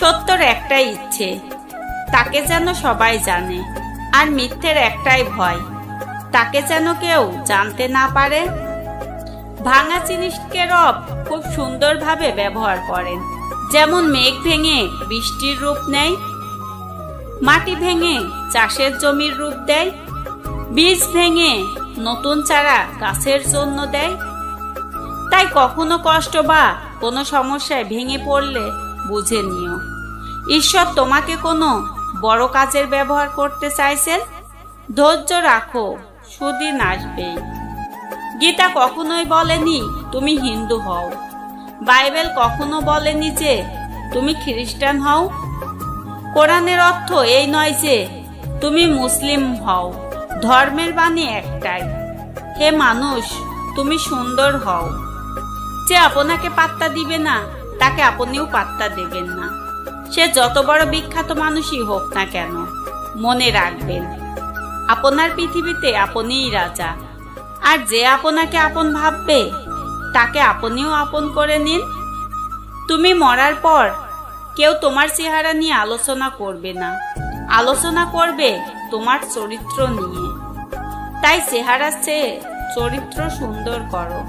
সত্যর একটাই ইচ্ছে, তাকে যেন সবাই জানে। আর মিথ্যের একটাই ভয়, তাকে যেন কেউ জানতে না পারে। ভাঙা জিনিসকে রব খুব সুন্দরভাবে ব্যবহার করেন। যেমন মেঘ ভেঙে বৃষ্টির রূপ নেয়, মাটি ভেঙে চাষের জমির রূপ দেয়, বীজ ভেঙে নতুন চারা গাছের জন্য দেয়। তাই কখনো কষ্ট বা কোনো সমস্যায় ভেঙে পড়লে বুঝে নিও, ঈশ্বর তোমাকে কোনো বড় কাজের ব্যবহার করতে চাইছেন। ধৈর্য রাখো, সুদিন আসবেই। গীতা কখনোই বলেনি তুমি হিন্দু হও, বাইবেল কখনো বলেনি যে তুমি খ্রিস্টান হও, কোরআনের অর্থ এই নয় যে তুমি মুসলিম হও। ধর্মের বাণী একটাই, হে মানুষ তুমি সুন্দর হও। যে আপনাকে পাত্তা দিবে না তাকে আপনিও পাত্তা দেবেন না, সে যত বড় বিখ্যাত মানুষই হোক না কেন। মনে রাখবেন, আপনার পৃথিবীতে আপনিই রাজা। আর যে আপনাকে আপন ভাববে তাকে আপনিও আপন করে নিন। তুমি মরার পর কেউ তোমার চেহারা নিয়ে আলোচনা করবে না, আলোচনা করবে তোমার চরিত্র নিয়ে। তাই চেহারার চেয়ে চরিত্র সুন্দর করো।